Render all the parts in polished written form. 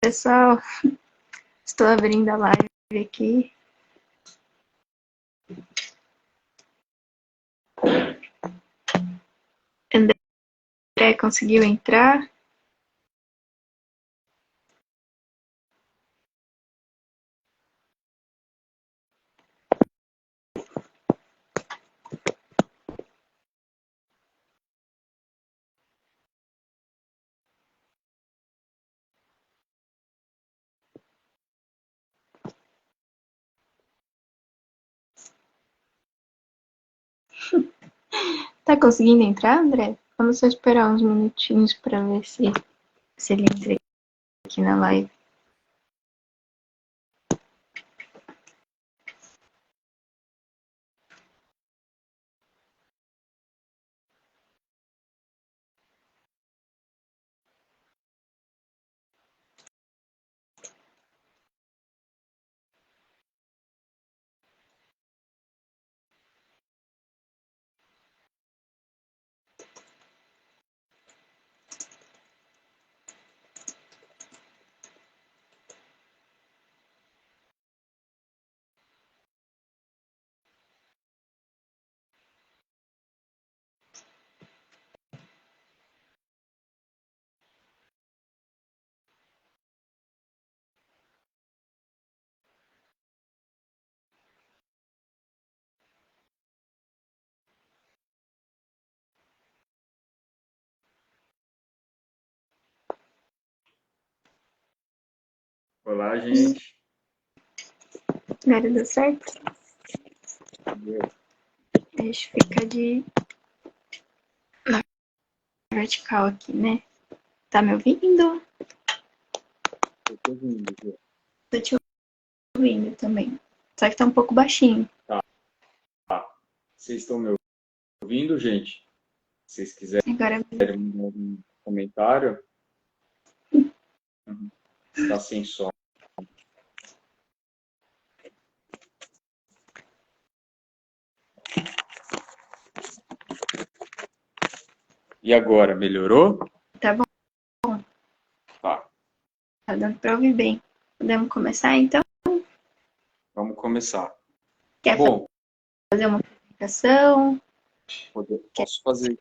pessoal, estou abrindo a live aqui. André conseguiu entrar? Tá conseguindo entrar, André? Vamos só esperar uns minutinhos para ver se ele entra aqui na live. Olá, gente. Agora deu certo? Deixa eu ficar de vertical aqui, né? Tá me ouvindo? Eu tô ouvindo, Ju. Tô te ouvindo também. Só que tá um pouco baixinho. Tá. Vocês estão me ouvindo, gente? Se vocês quiserem Agora mandar um comentário, tá sem som. E agora, melhorou? tá bom, Tá. tá dando pra ouvir bem. Podemos começar então? Vamos começar. Quer Bom, fazer uma apresentação? posso fazer.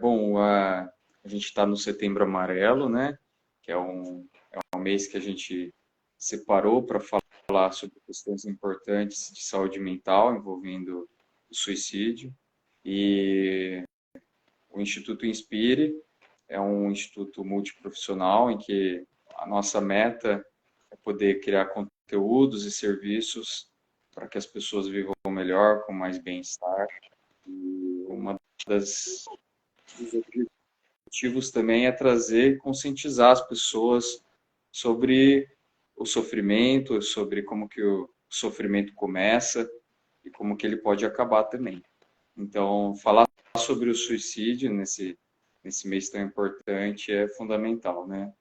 Bom, a gente está no Setembro Amarelo, né? Que é um mês que a gente separou para falar sobre questões importantes de saúde mental envolvendo o suicídio. E o Instituto Inspire é um instituto multiprofissional em que a nossa meta é poder criar conteúdos e serviços para que as pessoas vivam melhor, com mais bem-estar. E uma dos objetivos também é trazer e conscientizar as pessoas sobre o sofrimento, sobre como que o sofrimento começa e como que ele pode acabar também. Então, falar sobre o suicídio nesse mês tão importante é fundamental, né?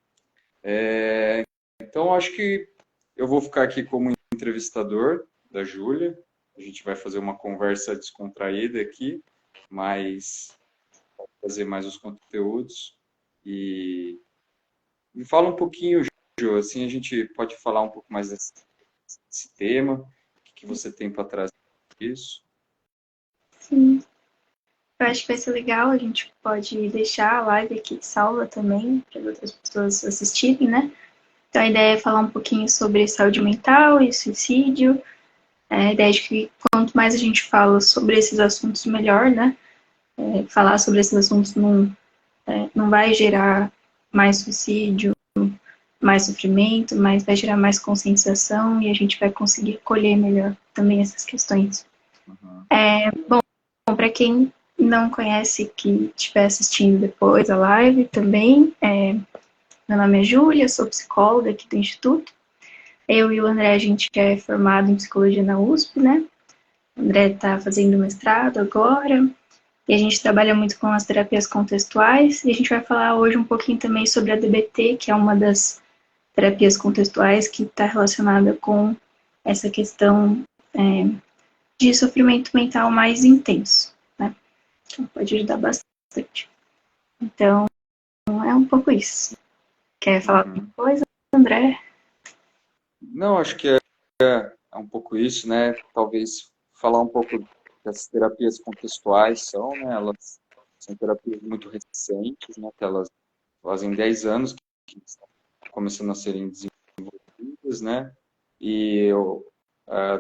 Então, acho que eu vou ficar aqui como entrevistador da Júlia. A gente vai fazer uma conversa descontraída aqui, mas fazer mais os conteúdos. E me fala um pouquinho, Ju, assim a gente pode falar um pouco mais desse tema, o que você tem para trazer disso. Sim. Eu acho que vai ser legal, a gente pode deixar a live aqui salva também, para outras pessoas assistirem, né? Então a ideia é falar um pouquinho sobre saúde mental e suicídio. A ideia é de que quanto mais a gente fala sobre esses assuntos, melhor, né? Falar sobre esses assuntos não vai gerar mais suicídio, mais sofrimento, mas vai gerar mais conscientização e a gente vai conseguir colher melhor também essas questões. Uhum. Bom, para quem não conhece, que estiver assistindo depois a live também, meu nome é Júlia, sou psicóloga aqui do Instituto. Eu e o André, a gente é formado em psicologia na USP, né? O André está fazendo mestrado agora, e a gente trabalha muito com as terapias contextuais, e a gente vai falar hoje um pouquinho também sobre a DBT, que é uma das terapias contextuais que está relacionada com essa questão de sofrimento mental mais intenso, Então, pode ajudar bastante. Então, é um pouco isso. Quer falar alguma Uhum. coisa, André? Não, acho que é um pouco isso, né? Talvez falar um pouco das terapias contextuais são, né? Elas são terapias muito recentes, né? Que elas fazem 10 anos que estão começando a serem desenvolvidas, né? E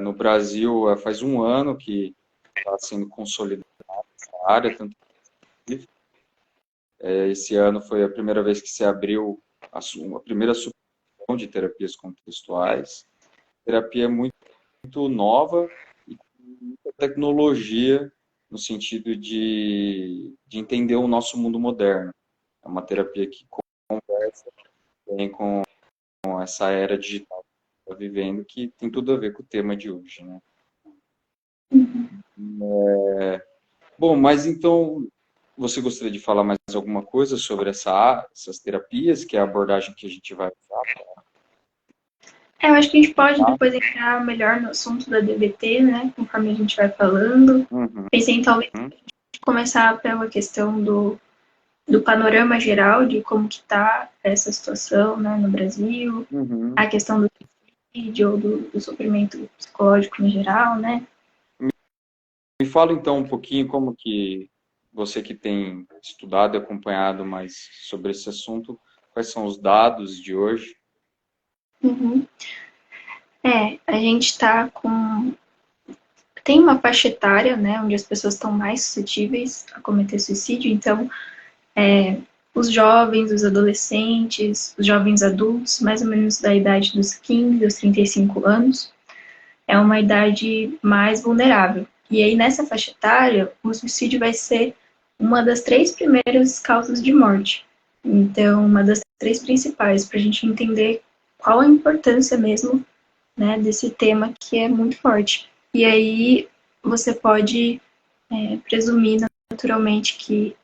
no Brasil faz um ano que está sendo consolidada essa área, tanto que esse ano foi a primeira vez que se abriu a primeira subseção de terapias contextuais. Terapia muito nova e com muita tecnologia no sentido de entender o nosso mundo moderno. É uma terapia que conversa bem com essa era digital que a gente está vivendo, que tem tudo a ver com o tema de hoje, né? Bom, mas então você gostaria de falar mais alguma coisa sobre essas terapias, que é a abordagem que a gente vai usar? Eu acho que a gente pode depois entrar melhor no assunto da DBT, né? Conforme a gente vai falando. Uhum, Pensei em talvez começar pela questão do panorama geral de como que está essa situação, né, no Brasil, uhum. a questão do suicídio ou do sofrimento psicológico em geral, né? Me fala então um pouquinho como que você que tem estudado e acompanhado mais sobre esse assunto, quais são os dados de hoje? Uhum. A gente está com... Tem uma faixa etária, né, onde as pessoas estão mais suscetíveis a cometer suicídio, então os jovens, os adolescentes, os jovens adultos, mais ou menos da idade dos 15 aos 35 anos, é uma idade mais vulnerável. E aí, nessa faixa etária, o suicídio vai ser uma das 3 primeiras causas de morte. Então, uma das 3 principais, para a gente entender qual a importância mesmo, né, desse tema que é muito forte. E aí, você pode presumir naturalmente que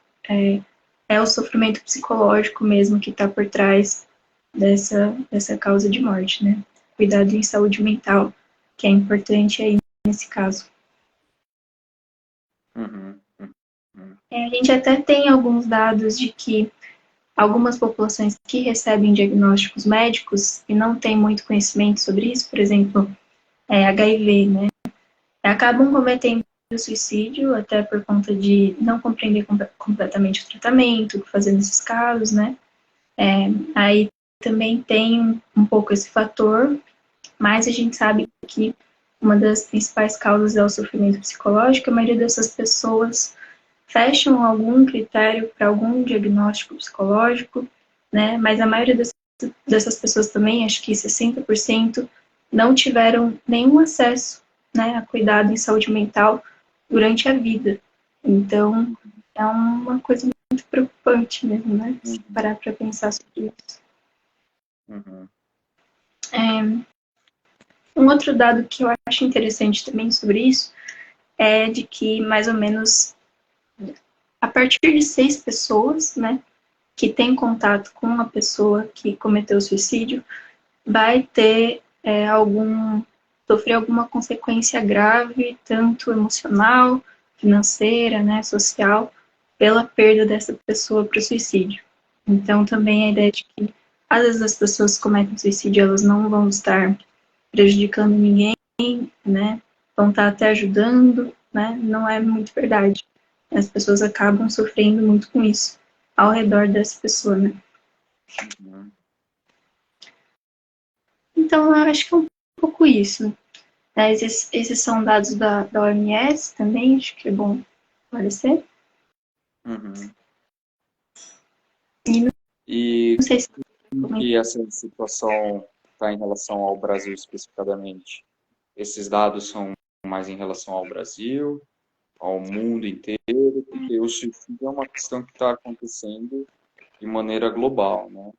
é o sofrimento psicológico mesmo que está por trás dessa causa de morte, né? Cuidado em saúde mental, que é importante aí nesse caso. Uhum, uhum, A gente até tem alguns dados de que algumas populações que recebem diagnósticos médicos e não têm muito conhecimento sobre isso, por exemplo, HIV, né? Acabam cometendo suicídio até por conta de não compreender completamente o tratamento, o que fazer nesses casos, né? Aí também tem um pouco esse fator, mas a gente sabe que uma das principais causas é o sofrimento psicológico. A maioria dessas pessoas fecham algum critério para algum diagnóstico psicológico, né? Mas a maioria dessas pessoas também, acho que 60%, não tiveram nenhum acesso, né, a cuidado em saúde mental durante a vida. Então, é uma coisa muito preocupante mesmo, né? Se parar para pensar sobre isso. uhum, Um outro dado que eu acho interessante também sobre isso é de que mais ou menos a partir de 6 pessoas, né, que tem contato com a pessoa que cometeu suicídio, vai ter sofrer alguma consequência grave, tanto emocional, financeira, né, social, pela perda dessa pessoa para o suicídio. Então, também a ideia de que, às vezes, as pessoas que cometem suicídio, elas não vão estar prejudicando ninguém, né, vão estar até ajudando, né, não é muito verdade. As pessoas acabam sofrendo muito com isso, ao redor dessa pessoa, né. uhum. Então, eu acho que é um pouco isso. Esses são dados da OMS também, acho que é bom esclarecer. Uhum. E E não sei se como que essa situação está em relação ao Brasil especificadamente? Esses dados são mais em relação ao Brasil, ao mundo inteiro, porque o suicídio é uma questão que está acontecendo de maneira global, né?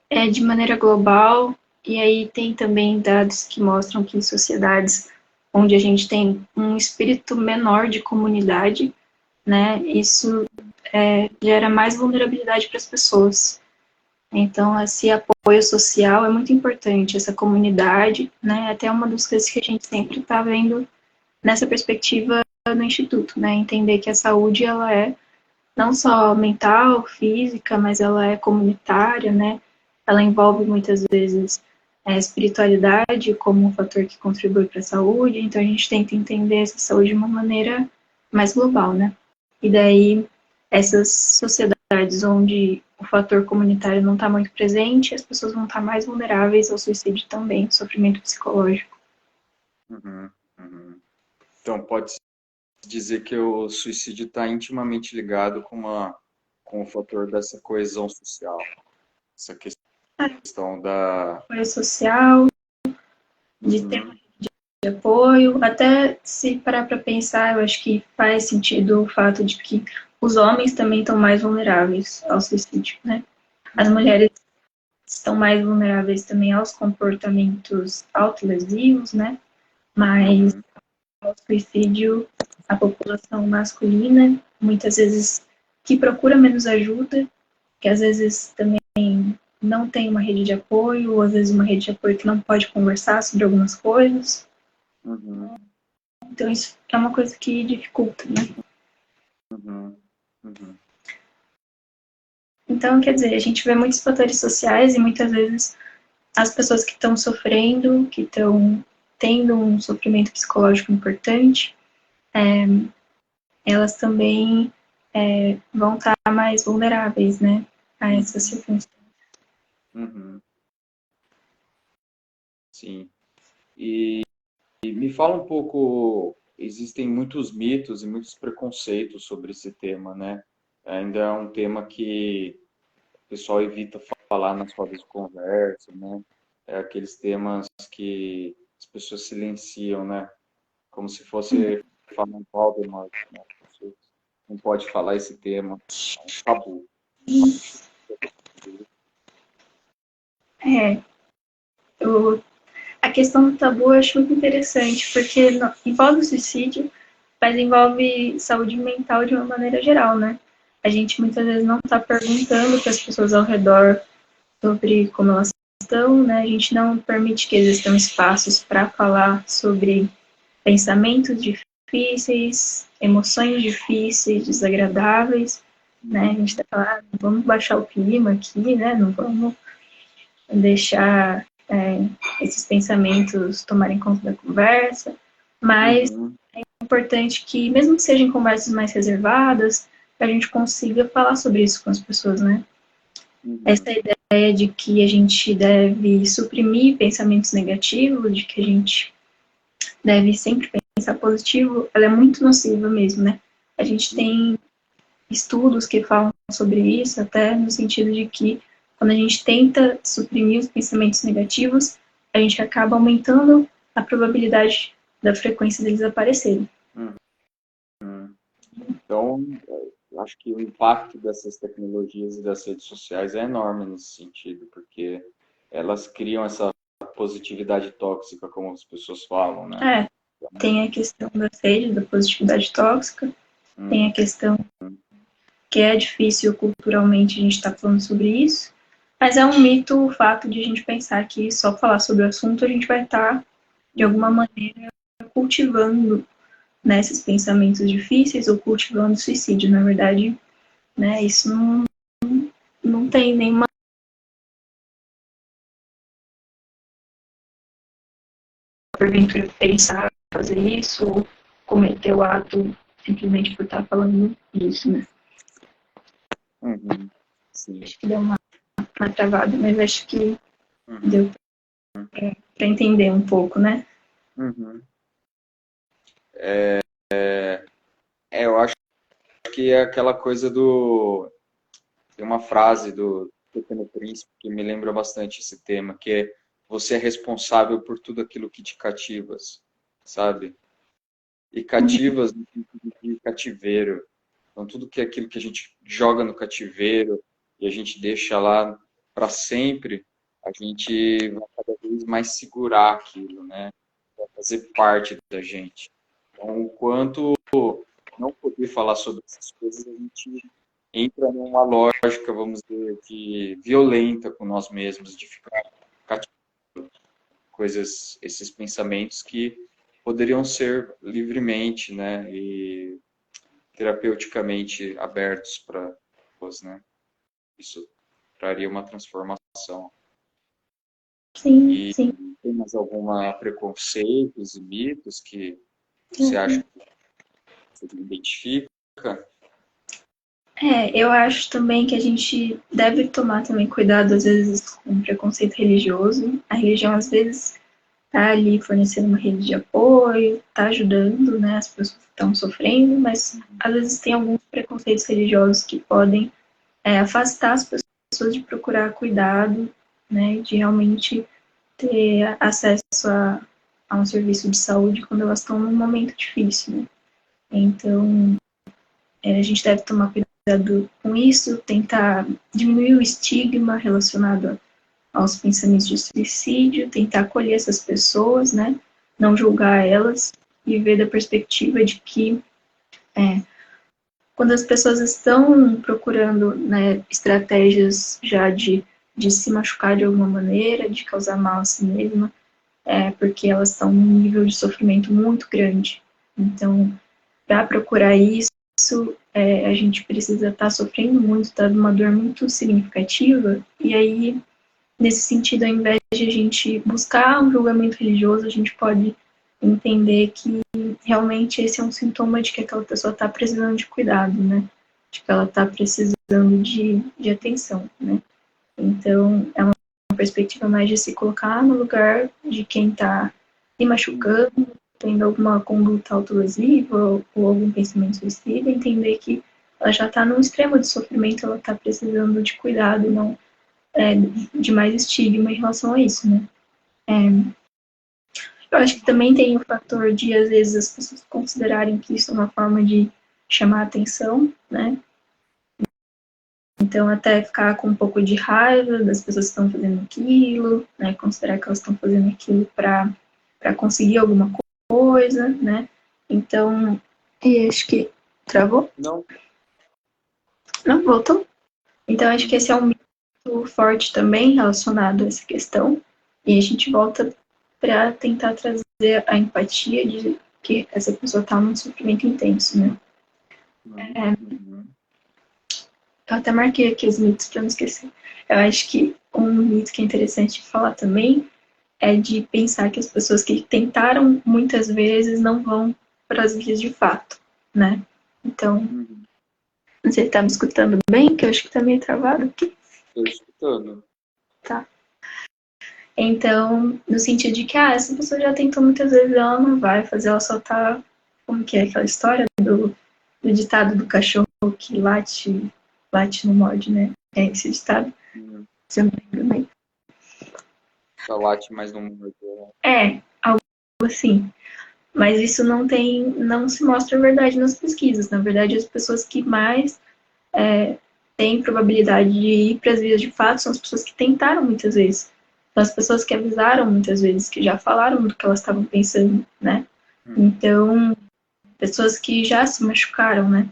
é de maneira global, e aí tem também dados que mostram que em sociedades onde a gente tem um espírito menor de comunidade, né, isso gera mais vulnerabilidade para as pessoas. Então, esse apoio social é muito importante, essa comunidade, né, até uma das coisas que a gente sempre está vendo nessa perspectiva no Instituto, né, entender que a saúde, ela é não só mental, física, mas ela é comunitária, né? Ela envolve muitas vezes a espiritualidade como um fator que contribui para a saúde, então a gente tenta entender essa saúde de uma maneira mais global, né? E daí, essas sociedades onde o fator comunitário não está muito presente, as pessoas vão estar mais vulneráveis ao suicídio também, sofrimento psicológico. Uhum, uhum. Então, pode dizer que o suicídio está intimamente ligado com o fator dessa coesão social, essa questão da... Apoio social, de ter Uhum, de apoio, até se parar para pensar, eu acho que faz sentido o fato de que os homens também estão mais vulneráveis ao suicídio, né? As uhum, mulheres estão mais vulneráveis também aos comportamentos autolesivos, né? Mas uhum, ao suicídio, a população masculina, muitas vezes, que procura menos ajuda, que às vezes também não tem uma rede de apoio, ou às vezes uma rede de apoio que não pode conversar sobre algumas coisas. uhum, Então, isso é uma coisa que dificulta, né? uhum, uhum, Então, quer dizer, a gente vê muitos fatores sociais e muitas vezes as pessoas que estão sofrendo, que estão tendo um sofrimento psicológico importante, elas também vão estar mais vulneráveis, né, a essas uhum, circunstâncias. uhum. Sim. E me fala um pouco, existem muitos mitos e muitos preconceitos sobre esse tema, né? Ainda é um tema que o pessoal evita falar nas rodas de conversa, né? É aqueles temas que as pessoas silenciam, né? Como se fosse falar um Voldemort, né? Você não pode falar esse tema, é um tabu. É, eu, a questão do tabu eu acho muito interessante, porque envolve o suicídio, mas envolve saúde mental de uma maneira geral, né? A gente muitas vezes não está perguntando para as pessoas ao redor sobre como elas estão, né? A gente não permite que existam espaços para falar sobre pensamentos difíceis, emoções difíceis, desagradáveis, né? A gente está falando, vamos baixar o clima aqui, né? Não vamos deixar esses pensamentos tomarem conta da conversa, mas Uhum, é importante que, mesmo que sejam conversas mais reservadas, a gente consiga falar sobre isso com as pessoas, né? uhum, Essa ideia de que a gente deve suprimir pensamentos negativos, de que a gente deve sempre pensar positivo, ela é muito nociva mesmo, né? A gente tem estudos que falam sobre isso, até no sentido de que quando a gente tenta suprimir os pensamentos negativos, a gente acaba aumentando a probabilidade da frequência deles aparecerem. uhum, uhum. Então, eu acho que o impacto dessas tecnologias e das redes sociais é enorme nesse sentido, porque elas criam essa positividade tóxica, como as pessoas falam, né? É, tem a questão da sede, da positividade tóxica, tem Uhum, a questão que é difícil culturalmente a gente estar falando sobre isso, mas é um mito o fato de a gente pensar que só falar sobre o assunto a gente vai estar, de alguma uhum, maneira, cultivando, né, esses pensamentos difíceis ou cultivando o suicídio. Na verdade, né, isso não tem nenhuma porventura pensar fazer isso ou cometer o ato simplesmente por estar falando disso, né? uhum. Sim. Acho que deu uma travada, mas acho que Uhum, deu para entender um pouco, né? uhum. Eu acho que é aquela coisa do... Tem uma frase do Pequeno Príncipe que me lembra bastante esse tema, que é: você é responsável por tudo aquilo que te cativas, sabe? E cativas no sentido de cativeiro. Então, tudo que é aquilo que a gente joga no cativeiro e a gente deixa lá para sempre, a gente vai cada vez mais segurar aquilo, né? Vai fazer parte da gente. Então, o quanto não poder falar sobre essas coisas, a gente entra numa lógica, vamos dizer, de violenta com nós mesmos, de ficar cativando coisas, esses pensamentos que poderiam ser livremente, né? E terapeuticamente abertos para pessoas, né? Isso traria uma transformação. Sim, E sim. tem mais alguma preconceitos e mitos que você acha que você identifica? Eu acho também que a gente deve tomar também cuidado, às vezes, com preconceito religioso. A religião, às vezes, está ali fornecendo uma rede de apoio, está ajudando, né, as pessoas que estão sofrendo, mas às vezes tem alguns preconceitos religiosos que podem afastar as pessoas de procurar cuidado, né, de realmente ter acesso a um serviço de saúde quando elas estão num momento difícil, né? Então, a gente deve tomar cuidado com isso, tentar diminuir o estigma relacionado aos pensamentos de suicídio, tentar acolher essas pessoas, né? Não julgar elas e ver da perspectiva de que quando as pessoas estão procurando, né, estratégias já de se machucar de alguma maneira, de causar mal a si mesma, porque elas estão num nível de sofrimento muito grande. Então, para procurar isso, a gente precisa estar sofrendo muito, estar numa dor muito significativa, e aí, nesse sentido, ao invés de a gente buscar um julgamento religioso, a gente pode entender que realmente esse é um sintoma de que aquela pessoa está precisando de cuidado, né? De que ela está precisando de atenção, né? Então, é uma perspectiva mais de se colocar no lugar de quem está se machucando, tendo alguma conduta autolesiva ou algum pensamento suicida, entender que ela já está num extremo de sofrimento, ela está precisando de cuidado e não de mais estigma em relação a isso, né? Eu acho que também tem o fator de, às vezes, as pessoas considerarem que isso é uma forma de chamar atenção, né? Então, até ficar com um pouco de raiva das pessoas que estão fazendo aquilo, né? Considerar que elas estão fazendo aquilo para conseguir alguma coisa, né? Então, e acho que travou? Não. Não, voltou? Então, acho que esse é um mito forte também relacionado a essa questão. E a gente volta para tentar trazer a empatia de que essa pessoa está num sofrimento intenso, né? Eu até marquei aqui os mitos para não esquecer. Eu acho que um mito que é interessante de falar também é de pensar que as pessoas que tentaram muitas vezes não vão para as vias de fato, né? Então, não sei se está me escutando bem, que eu acho que está meio travado aqui. Estou escutando. Tá. Então, no sentido de que, essa pessoa já tentou muitas vezes, ela não vai fazer, ela só tá... Como que é aquela história do ditado do cachorro que late no morde, né? É esse ditado, se eu não lembro bem. Só late, mas não morde. Algo assim. Mas isso não se mostra verdade nas pesquisas. Na verdade, as pessoas que mais têm probabilidade de ir para as vias de fato são as pessoas que tentaram muitas vezes. São as pessoas que avisaram muitas vezes, que já falaram do que elas estavam pensando, né? Então, pessoas que já se machucaram, né?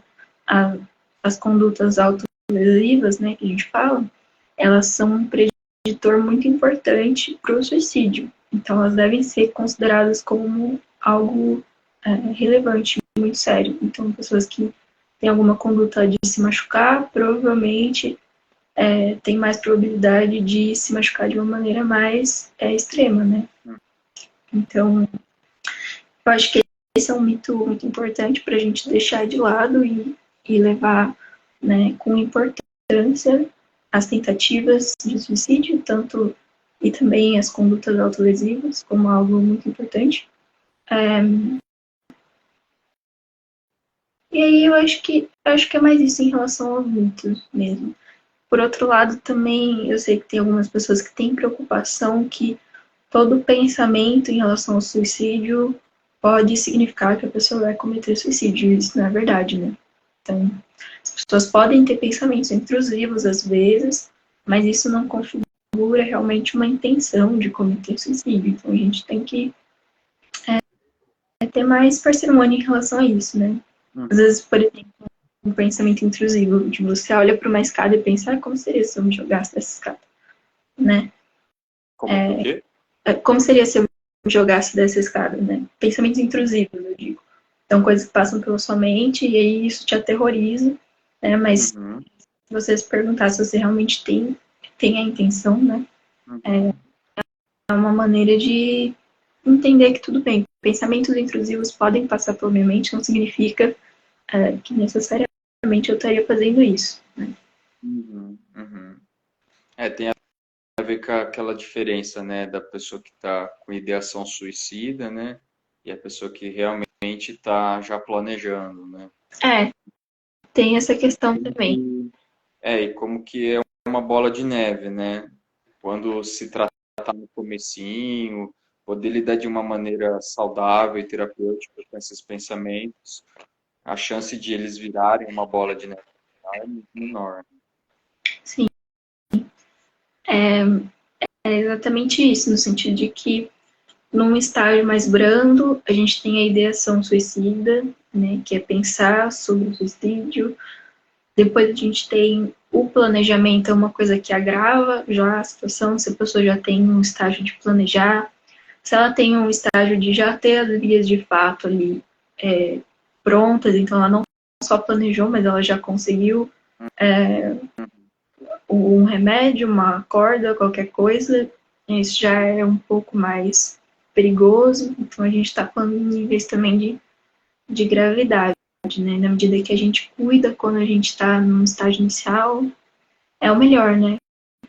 As condutas autolesivas, né, que a gente fala, elas são um preditor muito importante para o suicídio. Então, elas devem ser consideradas como algo relevante, muito sério. Então, pessoas que têm alguma conduta de se machucar, provavelmente tem mais probabilidade de se machucar de uma maneira mais extrema, né? Então, eu acho que esse é um mito muito importante para a gente deixar de lado e levar, né, com importância as tentativas de suicídio, tanto e também as condutas autolesivas como algo muito importante. E aí eu acho que é mais isso em relação aos mitos mesmo. Por outro lado, também eu sei que tem algumas pessoas que têm preocupação que todo pensamento em relação ao suicídio pode significar que a pessoa vai cometer suicídio. Isso não é verdade, né? Então, as pessoas podem ter pensamentos intrusivos às vezes, mas isso não configura realmente uma intenção de cometer suicídio. Então, a gente tem que ter mais parcimônia em relação a isso, né? Às vezes, por exemplo, um pensamento intrusivo, de você olha para uma escada e pensa, como seria se eu me jogasse dessa escada, né? Como que o quê? Como seria se eu me jogasse dessa escada, né? Pensamentos intrusivos, eu digo. São coisas que passam pela sua mente e aí isso te aterroriza, né? Mas Uhum. se você se perguntar se você realmente tem a intenção, né? Uhum. É uma maneira de entender que tudo bem. Pensamentos intrusivos podem passar pela minha mente, não significa que necessariamente eu estaria fazendo isso, né? Uhum. Uhum. Tem a ver com aquela diferença, né, da pessoa que está com ideação suicida, né, e a pessoa que realmente está já planejando, né. É, tem essa questão Como também. e como que é uma bola de neve, né? Quando se tratar no comecinho, poder lidar de uma maneira saudável e terapêutica com esses pensamentos, a chance de eles virarem uma bola de neve é muito menor. Sim, é exatamente isso, no sentido de que num estágio mais brando, a gente tem a ideação suicida, né, que é pensar sobre o suicídio. Depois a gente tem o planejamento, é uma coisa que agrava já a situação, se a pessoa já tem um estágio de planejar, se ela tem um estágio de já ter as vias de fato ali prontas, então ela não só planejou, mas ela já conseguiu um remédio, uma corda, qualquer coisa, isso já é um pouco mais perigoso, então a gente está falando em níveis também de gravidade, né? Na medida que a gente cuida quando a gente está num estágio inicial, é o melhor, né?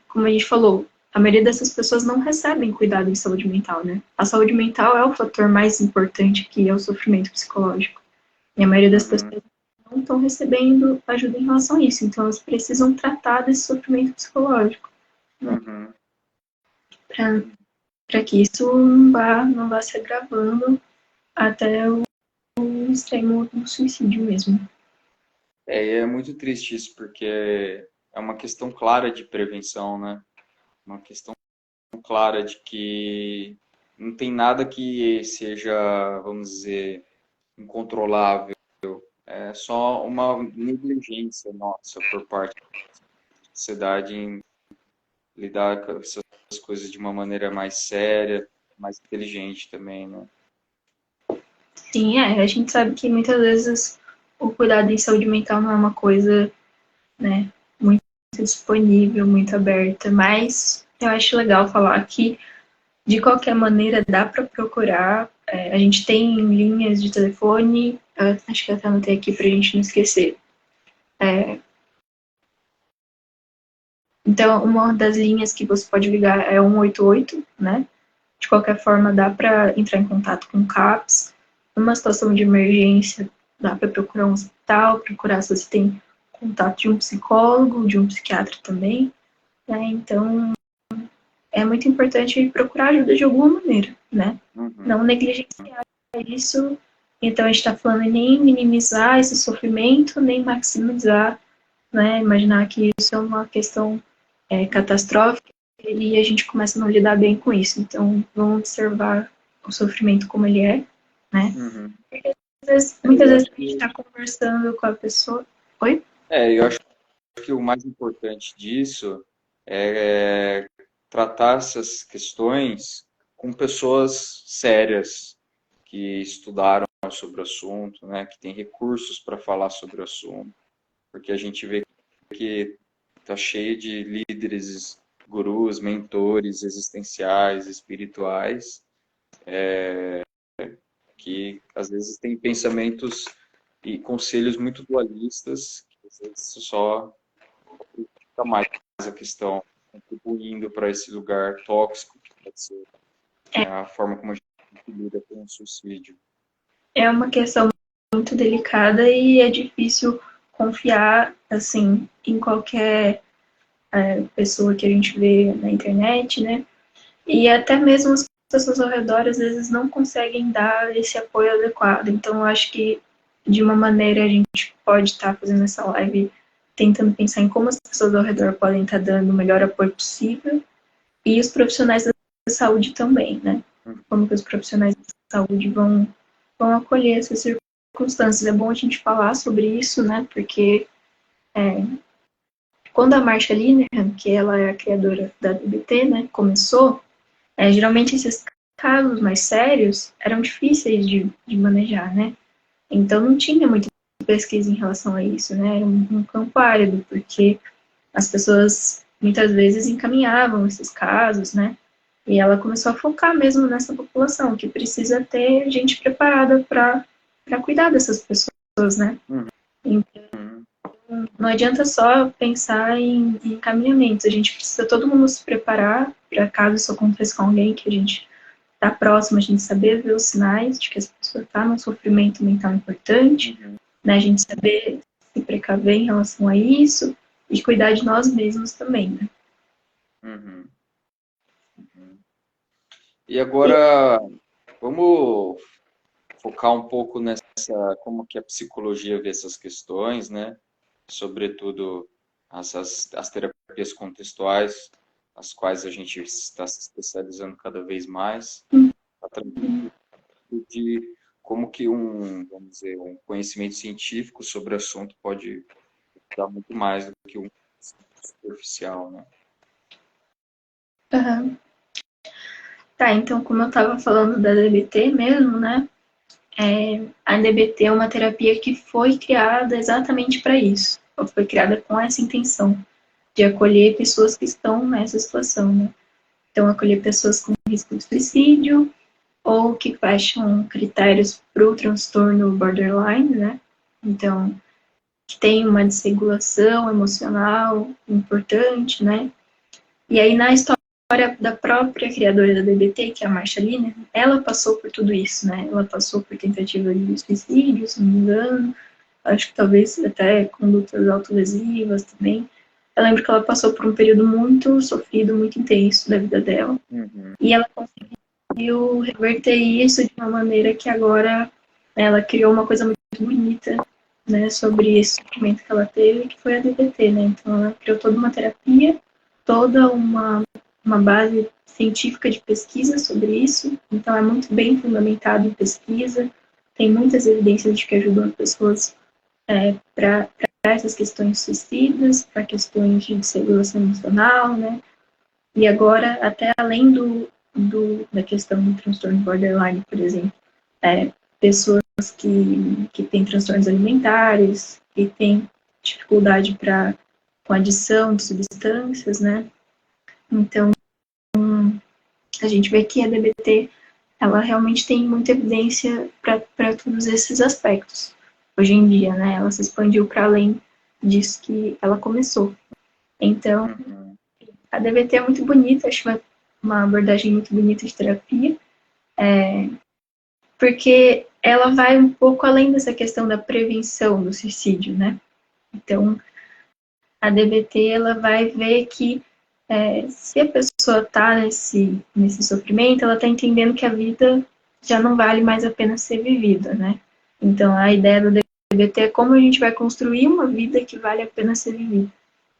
Como a gente falou, a maioria dessas pessoas não recebem cuidado em saúde mental, né? A saúde mental é o fator mais importante que é o sofrimento psicológico. E a maioria das Uhum, pessoas não estão recebendo ajuda em relação a isso, então elas precisam tratar desse sofrimento psicológico, né? uhum. Para que isso não vá se agravando até o extremo do suicídio mesmo. É muito triste isso, porque é uma questão clara de prevenção, né? Uma questão clara de que não tem nada que seja, vamos dizer, incontrolável. É só uma negligência nossa por parte da sociedade em lidar com essas coisas de uma maneira mais séria, mais inteligente também, né? Sim, a gente sabe que muitas vezes o cuidado em saúde mental não é uma coisa, né, muito disponível, muito aberta, mas eu acho legal falar que, de qualquer maneira, dá para procurar. A gente tem linhas de telefone, acho que eu até anotei aqui para a gente não esquecer. Então, uma das linhas que você pode ligar é 188, né? De qualquer forma, dá para entrar em contato com o CAPS. Numa situação de emergência, dá para procurar um hospital, procurar se você tem contato de um psicólogo, de um psiquiatra também. Né? Então, é muito importante procurar ajuda de alguma maneira, né? Uhum, Não negligenciar isso. Então, a gente está falando em nem minimizar esse sofrimento, nem maximizar, né? Imaginar que isso é uma questão catastrófica e a gente começa a não lidar bem com isso. Então, vamos observar o sofrimento como ele é, né? uhum. Muitas Eu vezes acho a gente que, está conversando com a pessoa. Oi? eu acho que o mais importante disso é tratar essas questões com pessoas sérias que estudaram sobre o assunto, né, que têm recursos para falar sobre o assunto, porque a gente vê que está cheio de líderes, gurus, mentores existenciais, espirituais, que às vezes têm pensamentos e conselhos muito dualistas, que às vezes só fica mais a questão contribuindo para esse lugar tóxico que pode ser, né, a forma como a gente lida com o suicídio. É uma questão muito delicada e é difícil confiar, assim, em qualquer pessoa que a gente vê na internet, né? E até mesmo as pessoas ao redor às vezes não conseguem dar esse apoio adequado. Então, eu acho que de uma maneira a gente pode estar fazendo essa live tentando pensar em como as pessoas ao redor podem estar dando o melhor apoio possível e os profissionais da saúde também, né? Como que os profissionais da saúde vão acolher essas circunstâncias. É bom a gente falar sobre isso, né? Porque quando a Marsha Linehan, que ela é a criadora da DBT, né, começou, geralmente esses casos mais sérios eram difíceis de manejar, né? Então não tinha muita pesquisa em relação a isso, né? Era um campo árido, porque as pessoas muitas vezes encaminhavam esses casos, né? E ela começou a focar mesmo nessa população, que precisa ter gente preparada para cuidar dessas pessoas, né? Uhum. Então, não adianta só pensar em encaminhamentos, a gente precisa todo mundo se preparar para caso isso aconteça com alguém que a gente está próximo, a gente saber ver os sinais de que essa pessoa está num sofrimento mental importante, né? A gente saber se precaver em relação a isso e cuidar de nós mesmos também, né? Uhum. Uhum. E agora, vamos focar um pouco nessa, como que a psicologia vê essas questões, né? Sobretudo as terapias contextuais, as quais a gente está se especializando cada vez mais, de como que vamos dizer, um conhecimento científico sobre o assunto pode dar muito mais do que um superficial, né? Uhum. Tá, então como eu estava falando da DBT mesmo, né? A DBT é uma terapia que foi criada exatamente para isso. Ela foi criada com essa intenção de acolher pessoas que estão nessa situação, né? Então, acolher pessoas com risco de suicídio ou que baixam critérios para o transtorno borderline, né? Então, que tem uma desregulação emocional importante, né? E aí, na história da própria criadora da DBT, que é a Marsha Linehan, ela passou por tudo isso, né? Ela passou por tentativa de suicídio, se não me engano, acho que talvez até condutas autolesivas também. Eu lembro que ela passou por um período muito sofrido, muito intenso da vida dela. Uhum. E ela conseguiu reverter isso de uma maneira que agora ela criou uma coisa muito bonita, né, sobre esse sofrimento que ela teve, que foi a DBT, né? Então ela criou toda uma terapia, toda uma base científica de pesquisa sobre isso. Então é muito bem fundamentado em pesquisa, tem muitas evidências de que ajudam as pessoas para essas questões suicidas, para questões de desregulação emocional, né? E agora, até além da questão do transtorno borderline, por exemplo, pessoas que têm transtornos alimentares, que têm dificuldade com adição de substâncias, né? Então, a gente vê que a DBT, ela realmente tem muita evidência para todos esses aspectos. Hoje em dia, né? Ela se expandiu para além disso que ela começou. Então, a DBT é muito bonita, acho uma abordagem muito bonita de terapia, porque ela vai um pouco além dessa questão da prevenção do suicídio, né? Então, a DBT, ela vai ver que se a pessoa está nesse sofrimento, ela está entendendo que a vida já não vale mais a pena ser vivida, né? Então, a ideia do DBT é como a gente vai construir uma vida que vale a pena ser vivida,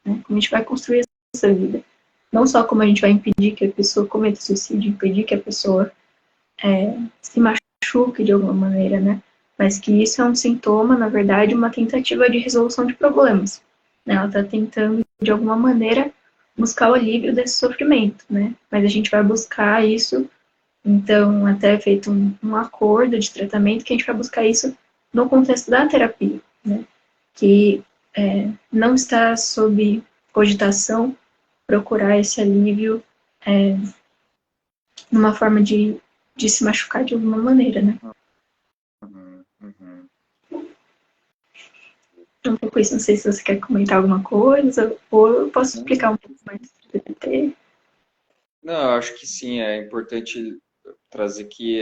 né? Como a gente vai construir essa vida. Não só como a gente vai impedir que a pessoa cometa suicídio, impedir que a pessoa se machuque de alguma maneira, né? Mas que isso é um sintoma, na verdade, uma tentativa de resolução de problemas. Né? Ela está tentando, de alguma maneira, buscar o alívio desse sofrimento, né? Mas a gente vai buscar isso, então, até é feito um acordo de tratamento que a gente vai buscar isso no contexto da terapia, né? Que não está sob cogitação procurar esse alívio numa forma de se machucar de alguma maneira, né? Uhum. Uhum. Um pouco isso, não sei se você quer comentar alguma coisa, ou eu posso explicar um pouco mais do DBT. Não, eu acho que sim, é importante trazer que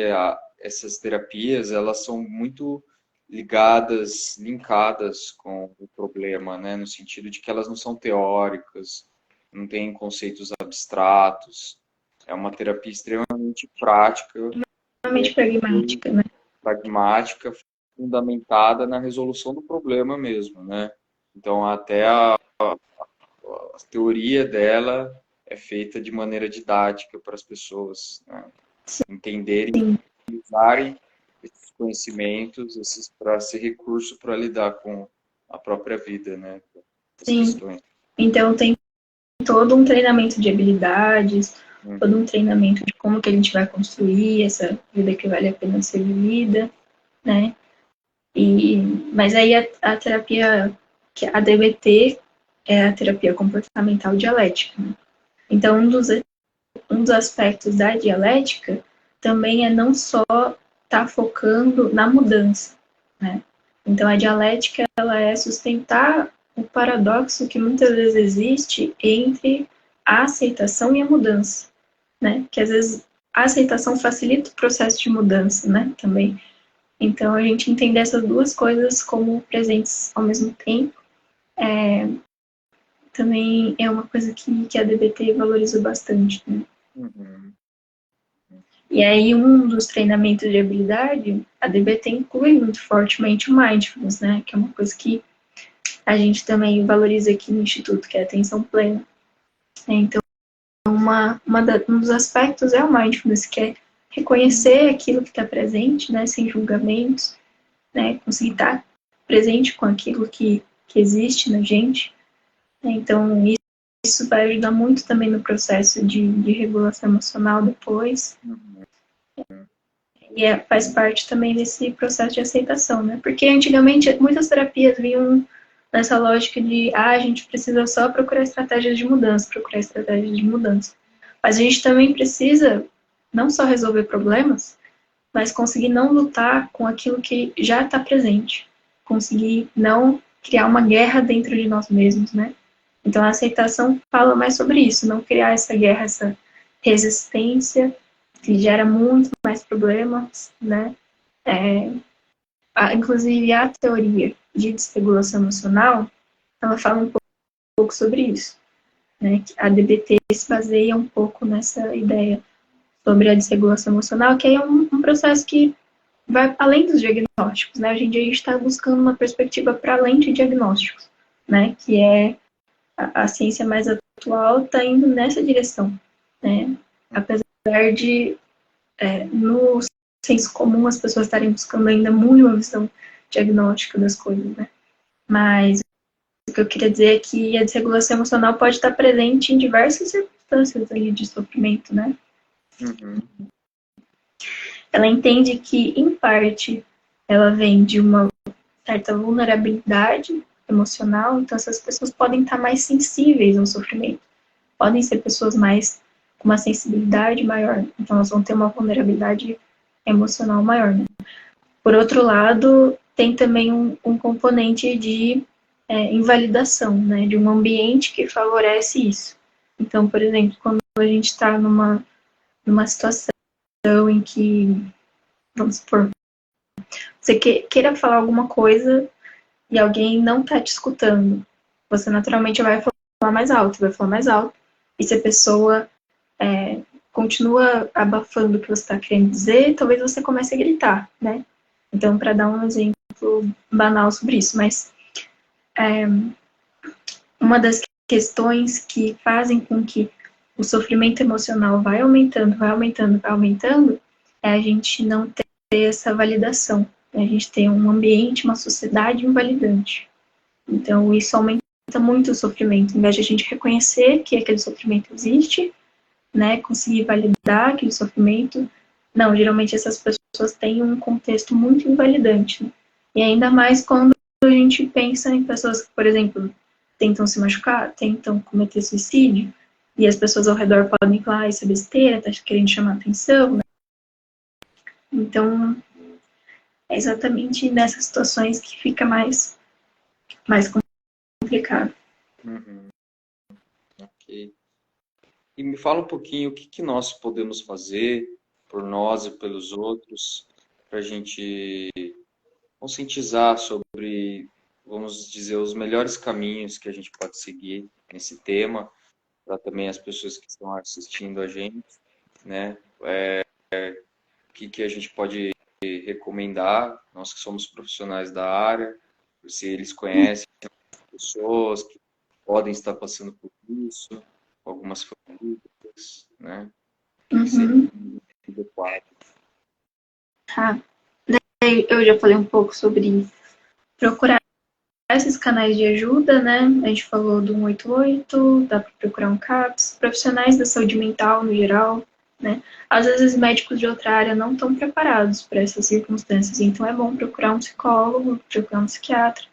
essas terapias, elas são muito ligadas, linkadas com o problema, né? No sentido de que elas não são teóricas, não têm conceitos abstratos. É uma terapia extremamente prática, Extremamente pragmática, né? pragmática, fundamentada na resolução do problema mesmo, né? Então, até a teoria dela é feita de maneira didática para as pessoas, né? Entenderem e usarem esses conhecimentos, para ser recurso para lidar com a própria vida, né? As Sim. questões. Então tem todo um treinamento de habilidades, todo um treinamento de como que a gente vai construir essa vida que vale a pena ser vivida, né? Mas aí a terapia, que a DBT é a terapia comportamental dialética, né? Então, um dos aspectos da dialética também é não só estar focando na mudança, né? Então, a dialética, ela é sustentar o paradoxo que muitas vezes existe entre a aceitação e a mudança, né? Que às vezes a aceitação facilita o processo de mudança, né? Também. Então, a gente entender essas duas coisas como presentes ao mesmo tempo também é uma coisa que a DBT valoriza bastante, né? Uhum. E aí, um dos treinamentos de habilidade, a DBT inclui muito fortemente o mindfulness, né? Que é uma coisa que a gente também valoriza aqui no Instituto, que é a atenção plena. Então, um dos aspectos é o mindfulness, que é reconhecer aquilo que está presente, né? Sem julgamentos, né? Conseguir estar presente com aquilo que existe na gente. Então, isso vai ajudar muito também no processo de regulação emocional depois. Uhum. E faz parte também desse processo de aceitação, né? Porque antigamente muitas terapias vinham nessa lógica de a gente precisa só procurar estratégias de mudança, procurar estratégias de mudança. Mas a gente também precisa não só resolver problemas, mas conseguir não lutar com aquilo que já está presente. Conseguir não criar uma guerra dentro de nós mesmos, né? Então a aceitação fala mais sobre isso, não criar essa guerra, essa resistência que gera muito mais problemas, né? Inclusive a teoria de desregulação emocional, ela fala um pouco sobre isso, né? A DBT se baseia um pouco nessa ideia sobre a desregulação emocional, que é um processo que vai além dos diagnósticos, né? Hoje em dia a gente está buscando uma perspectiva para além de diagnósticos, né? Que é a ciência mais atual está indo nessa direção, né? Apesar de no senso comum as pessoas estarem buscando ainda muito uma visão diagnóstica das coisas, né? Mas o que eu queria dizer é que a desregulação emocional pode estar presente em diversas circunstâncias ali de sofrimento, né? Uhum. Ela entende que, em parte, ela vem de uma certa vulnerabilidade emocional, então essas pessoas podem estar mais sensíveis ao sofrimento, podem ser pessoas mais com uma sensibilidade maior, então elas vão ter uma vulnerabilidade emocional maior, né? Por outro lado, tem também um componente de invalidação, né, de um ambiente que favorece isso. Então, por exemplo, quando a gente está numa situação em que, vamos supor, você queira falar alguma coisa e alguém não está te escutando, você naturalmente vai falar mais alto, e se a pessoa continua abafando o que você está querendo dizer, talvez você comece a gritar, né? Então, para dar um exemplo banal sobre isso, mas uma das questões que fazem com que o sofrimento emocional vai aumentando, vai aumentando, vai aumentando, é a gente não ter essa validação. A gente tem um ambiente, uma sociedade invalidante. Então, isso aumenta muito o sofrimento. Em vez de a gente reconhecer que aquele sofrimento existe, né, conseguir validar aquele sofrimento, não, geralmente essas pessoas têm um contexto muito invalidante. Né? E ainda mais quando a gente pensa em pessoas que, por exemplo, tentam se machucar, tentam cometer suicídio, e as pessoas ao redor podem falar, ah, isso é besteira, tá querendo chamar atenção. Né? Então, é exatamente nessas situações que fica mais complicado. Uhum. Ok. E me fala um pouquinho o que nós podemos fazer por nós e pelos outros para a gente conscientizar sobre, vamos dizer, os melhores caminhos que a gente pode seguir nesse tema, para também as pessoas que estão assistindo a gente, né? O que a gente pode recomendar, nós que somos profissionais da área, se eles conhecem pessoas que podem estar passando por isso, algumas famílias, né? O que seria Uhum. adequado? Tá. Daí eu já falei um pouco sobre procurar esses canais de ajuda, né? A gente falou do 188, dá para procurar um CAPS, profissionais da saúde mental no geral, né? Às vezes médicos de outra área não estão preparados para essas circunstâncias, então é bom procurar um psicólogo, procurar um psiquiatra.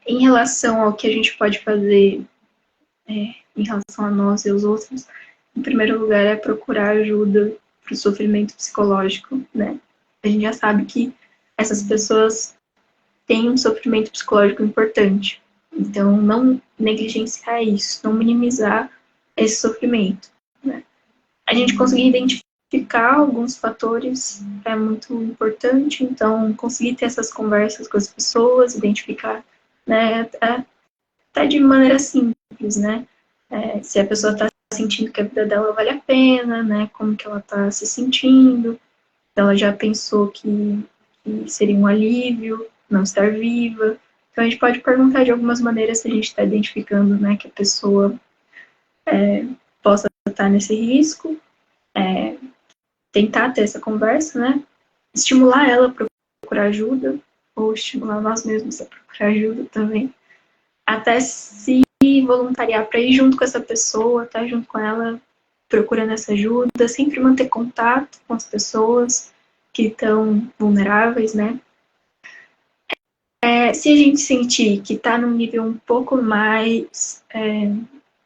Em relação ao que a gente pode fazer em relação a nós e os outros, em primeiro lugar é procurar ajuda para o sofrimento psicológico, né? A gente já sabe que essas pessoas têm um sofrimento psicológico importante, então não negligenciar isso, não minimizar esse sofrimento, né? A gente conseguir identificar alguns fatores é muito importante, então conseguir ter essas conversas com as pessoas, identificar, né, até de maneira simples, né, se a pessoa está sentindo que a vida dela vale a pena, né, como que ela está se sentindo, se ela já pensou que seria um alívio não estar viva. Então a gente pode perguntar de algumas maneiras se a gente está identificando, né, que a pessoa possa estar nesse risco, tentar ter essa conversa, né, estimular ela a procurar ajuda, ou estimular nós mesmos a procurar ajuda também, até se voluntariar para ir junto com essa pessoa, estar junto com ela, procurando essa ajuda, sempre manter contato com as pessoas que estão vulneráveis, né? Se a gente sentir que está num nível um pouco mais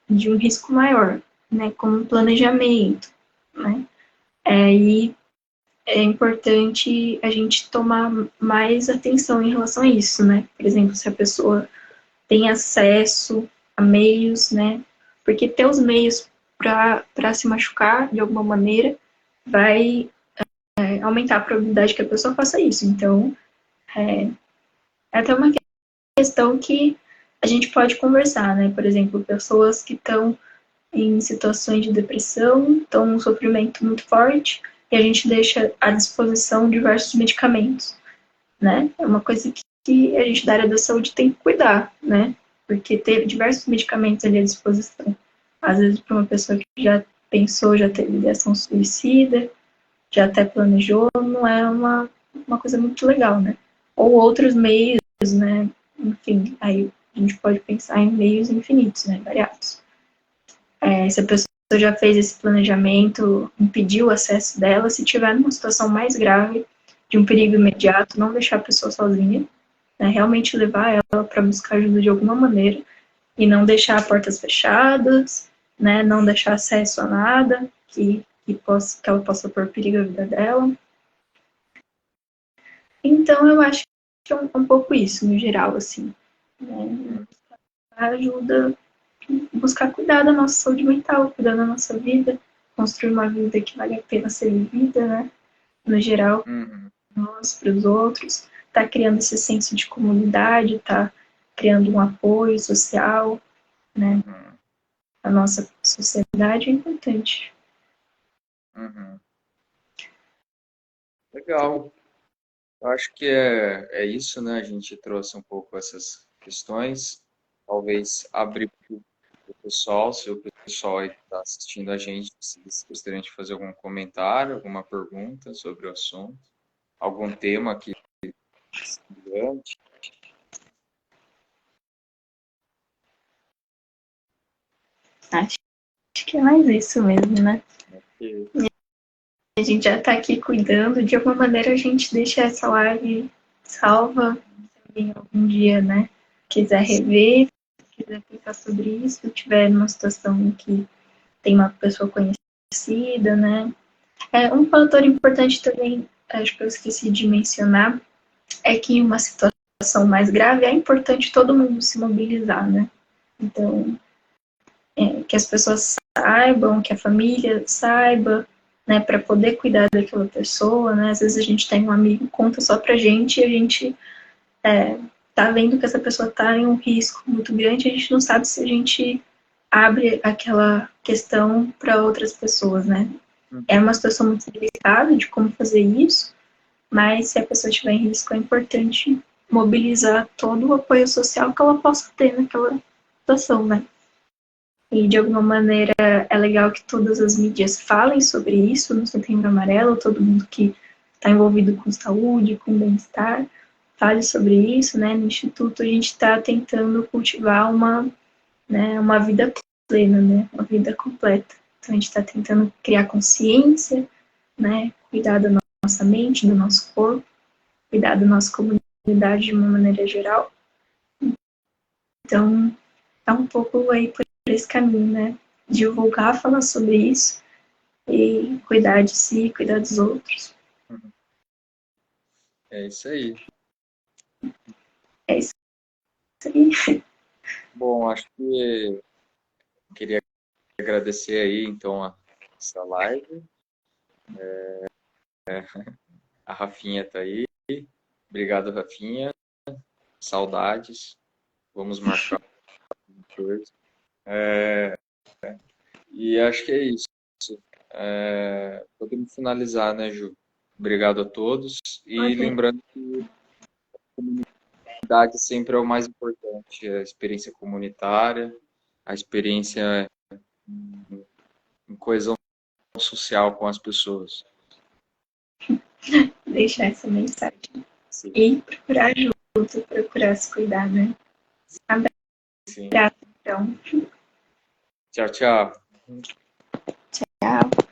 de um risco maior, né, como um planejamento, né? E é importante a gente tomar mais atenção em relação a isso, né? Por exemplo, se a pessoa tem acesso a meios, né? Porque ter os meios para se machucar de alguma maneira vai aumentar a probabilidade que a pessoa faça isso. Então, é até uma questão que a gente pode conversar, né? Por exemplo, pessoas que estão em situações de depressão, estão num sofrimento muito forte, e a gente deixa à disposição diversos medicamentos, né? É uma coisa que a gente da área da saúde tem que cuidar, né? Porque ter diversos medicamentos ali à disposição, às vezes para uma pessoa que já pensou, já teve ideação suicida, já até planejou, não é uma coisa muito legal, né? Ou outros meios, né? Enfim, aí a gente pode pensar em meios infinitos, né? Variados. Se a pessoa já fez esse planejamento, impediu o acesso dela, se tiver numa situação mais grave, de um perigo imediato, não deixar a pessoa sozinha, né? Realmente levar ela para buscar ajuda de alguma maneira e não deixar portas fechadas, né? Não deixar acesso a nada que ela possa pôr perigo à vida dela. Então, eu acho que é um pouco isso, no geral, assim. Né? Ajuda buscar cuidar da nossa saúde mental, cuidar da nossa vida, construir uma vida que vale a pena ser vivida, né? No geral, nós, para os outros, tá criando esse senso de comunidade, tá criando um apoio social, né? A nossa sociedade é importante. Legal. Eu acho que é isso, né? A gente trouxe um pouco essas questões. Talvez abrir para o pessoal, se o pessoal aí que está assistindo a gente, se eles gostariam de fazer algum comentário, alguma pergunta sobre o assunto, algum tema que semelhante. Acho que é mais isso mesmo, né? Que, A gente já está aqui cuidando, de alguma maneira a gente deixa essa live salva, se algum dia, né, quiser rever, quiser pensar sobre isso, tiver numa situação em que tem uma pessoa conhecida, né. Um fator importante também, acho que eu esqueci de mencionar, é que em uma situação mais grave é importante todo mundo se mobilizar, né. Então, que as pessoas saibam, que a família saiba, né, para poder cuidar daquela pessoa, né, às vezes a gente tem um amigo que conta só pra gente e a gente tá vendo que essa pessoa tá em um risco muito grande, a gente não sabe se a gente abre aquela questão para outras pessoas, né. É uma situação muito delicada de como fazer isso, mas se a pessoa estiver em risco, é importante mobilizar todo o apoio social que ela possa ter naquela situação, né. E, de alguma maneira, é legal que todas as mídias falem sobre isso no Setembro Amarelo, todo mundo que está envolvido com saúde, com bem-estar, fale sobre isso, né? No Instituto, a gente está tentando cultivar uma vida plena, né? Uma vida completa. Então a gente está tentando criar consciência, né? Cuidar da nossa mente, do nosso corpo, cuidar da nossa comunidade de uma maneira geral. Então, tá um pouco aí por esse caminho, né? Divulgar, falar sobre isso e cuidar de si, cuidar dos outros. É isso aí. É isso aí. Bom, acho que queria agradecer aí, então, essa live. A Rafinha tá aí. Obrigado, Rafinha. Saudades. Vamos marcar coisa. E acho que é isso. Podemos finalizar, né, Ju? Obrigado a todos. E Ok. lembrando que a comunidade sempre é o mais importante. A experiência comunitária, a experiência em coesão social com as pessoas. Deixar essa mensagem. Sim, E procurar ajuda, procurar se cuidar, né? sim. Abraço, então. Tchau, tchau. Tchau.